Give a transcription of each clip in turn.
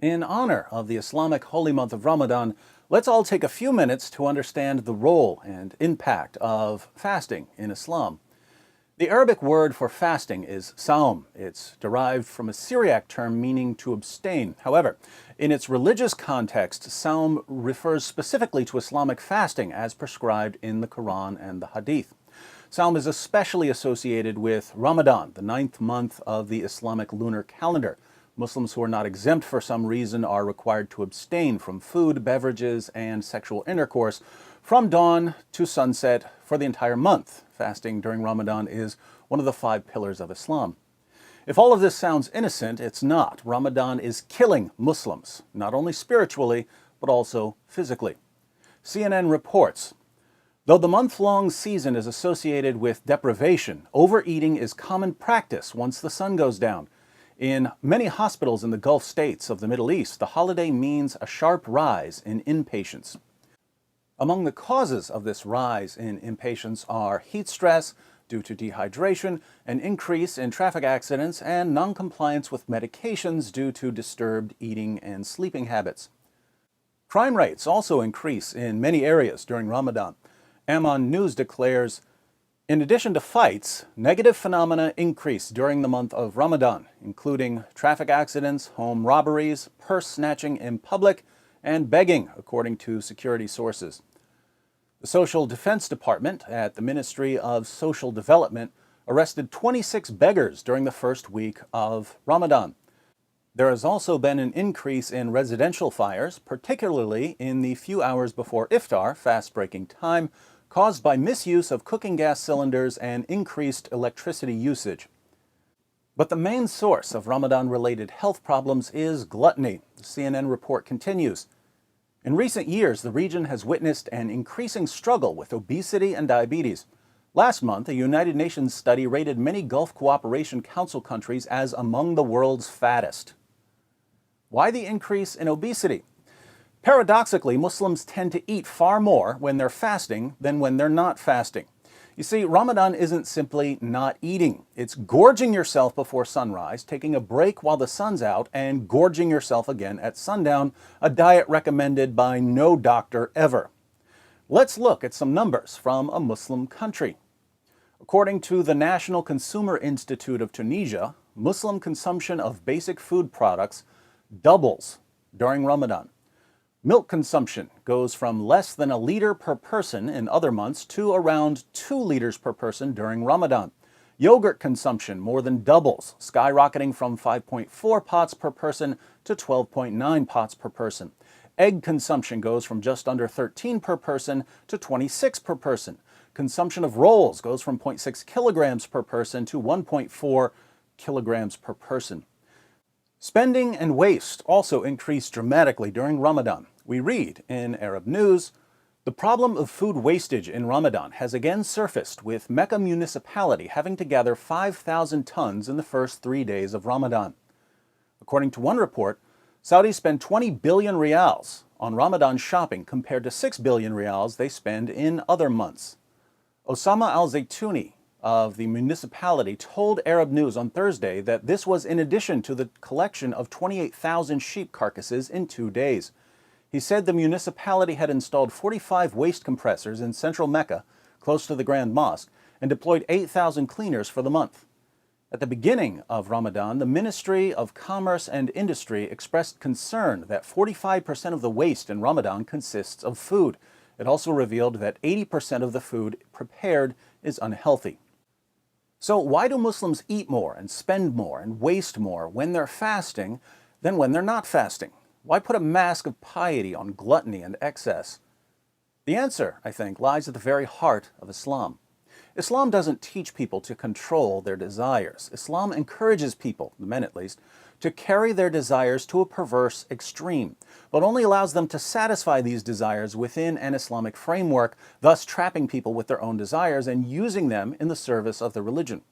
In honor of the Islamic holy month of Ramadan, let's all take a few minutes to understand the role and impact of fasting in Islam. The Arabic word for fasting is Sawm. It's derived from a Syriac term meaning to abstain. However, in its religious context, Sawm refers specifically to Islamic fasting as prescribed in the Qur'an and the Hadith. Sawm is especially associated with Ramadan, the 9th month of the Islamic lunar calendar. Muslims who are not exempt for some reason are required to abstain from food, beverages, and sexual intercourse from dawn to sunset for the entire month. Fasting during Ramadan is one of the 5 pillars of Islam. If all of this sounds innocent, it's not. Ramadan is killing Muslims, not only spiritually, but also physically. CNN reports, though the month-long season is associated with deprivation, overeating is common practice once the sun goes down. In many hospitals in the Gulf states of the Middle East, the holiday means a sharp rise in inpatients. Among the causes of this rise in inpatients are heat stress due to dehydration, an increase in traffic accidents, and noncompliance with medications due to disturbed eating and sleeping habits. Crime rates also increase in many areas during Ramadan. Ammon News declares, in addition to fights, negative phenomena increase during the month of Ramadan, including traffic accidents, home robberies, purse snatching in public, and begging, according to security sources. The Social Defense Department at the Ministry of Social Development arrested 26 beggars during the first week of Ramadan. There has also been an increase in residential fires, particularly in the few hours before iftar, fast-breaking time, caused by misuse of cooking gas cylinders and increased electricity usage. But the main source of Ramadan-related health problems is gluttony. The CNN report continues. In recent years, the region has witnessed an increasing struggle with obesity and diabetes. Last month, a United Nations study rated many Gulf Cooperation Council countries as among the world's fattest. Why the increase in obesity? Paradoxically, Muslims tend to eat far more when they're fasting than when they're not fasting. You see, Ramadan isn't simply not eating. It's gorging yourself before sunrise, taking a break while the sun's out, and gorging yourself again at sundown, a diet recommended by no doctor ever. Let's look at some numbers from a Muslim country. According to the National Consumer Institute of Tunisia, Muslim consumption of basic food products doubles during Ramadan. Milk consumption goes from less than a liter per person in other months to around 2 liters per person during Ramadan. Yogurt consumption more than doubles, skyrocketing from 5.4 pots per person to 12.9 pots per person. Egg consumption goes from just under 13 per person to 26 per person. Consumption of rolls goes from 0.6 kilograms per person to 1.4 kilograms per person. Spending and waste also increase dramatically during Ramadan. We read in Arab News, the problem of food wastage in Ramadan has again surfaced, with Mecca municipality having to gather 5,000 tons in the first 3 days of Ramadan. According to one report, Saudis spend 20 billion rials on Ramadan shopping compared to 6 billion rials they spend in other months. Osama al-Zaytouni of the municipality told Arab News on Thursday that this was in addition to the collection of 28,000 sheep carcasses in 2 days. He said the municipality had installed 45 waste compressors in central Mecca, close to the Grand Mosque, and deployed 8,000 cleaners for the month. At the beginning of Ramadan, the Ministry of Commerce and Industry expressed concern that 45% of the waste in Ramadan consists of food. It also revealed that 80% of the food prepared is unhealthy. So why do Muslims eat more and spend more and waste more when they're fasting than when they're not fasting? Why put a mask of piety on gluttony and excess? The answer, I think, lies at the very heart of Islam. Islam doesn't teach people to control their desires. Islam encourages people, the men at least, to carry their desires to a perverse extreme, but only allows them to satisfy these desires within an Islamic framework, thus trapping people with their own desires and using them in the service of the religion.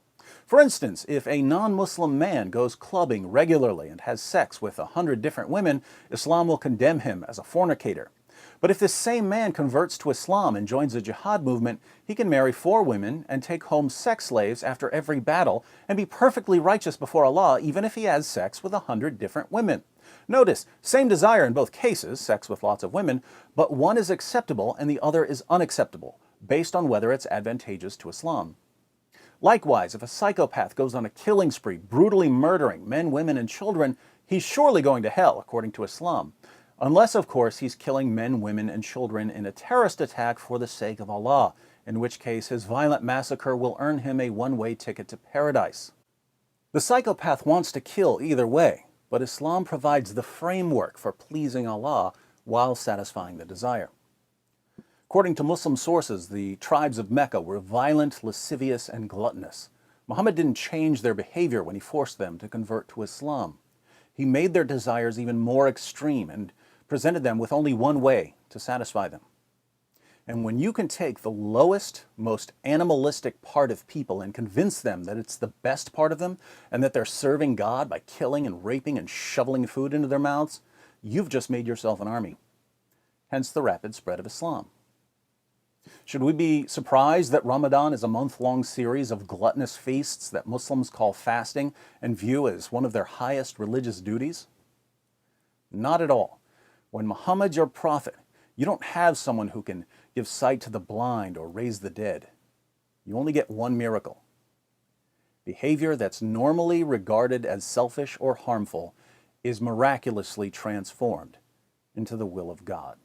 For instance, if a non-Muslim man goes clubbing regularly and has sex with 100 different women, Islam will condemn him as a fornicator. But if this same man converts to Islam and joins the jihad movement, he can marry 4 women and take home sex slaves after every battle and be perfectly righteous before Allah even if he has sex with 100 different women. Notice, same desire in both cases, sex with lots of women, but one is acceptable and the other is unacceptable, based on whether it's advantageous to Islam. Likewise, if a psychopath goes on a killing spree, brutally murdering men, women, and children, he's surely going to hell, according to Islam. Unless, of course, he's killing men, women, and children in a terrorist attack for the sake of Allah, in which case his violent massacre will earn him a one-way ticket to paradise. The psychopath wants to kill either way, but Islam provides the framework for pleasing Allah while satisfying the desire. According to Muslim sources, the tribes of Mecca were violent, lascivious, and gluttonous. Muhammad didn't change their behavior when he forced them to convert to Islam. He made their desires even more extreme and presented them with only one way to satisfy them. And when you can take the lowest, most animalistic part of people and convince them that it's the best part of them and that they're serving God by killing and raping and shoveling food into their mouths, you've just made yourself an army. Hence the rapid spread of Islam. Should we be surprised that Ramadan is a month-long series of gluttonous feasts that Muslims call fasting and view as one of their highest religious duties? Not at all. When Muhammad's your prophet, you don't have someone who can give sight to the blind or raise the dead. You only get one miracle. Behavior that's normally regarded as selfish or harmful is miraculously transformed into the will of God.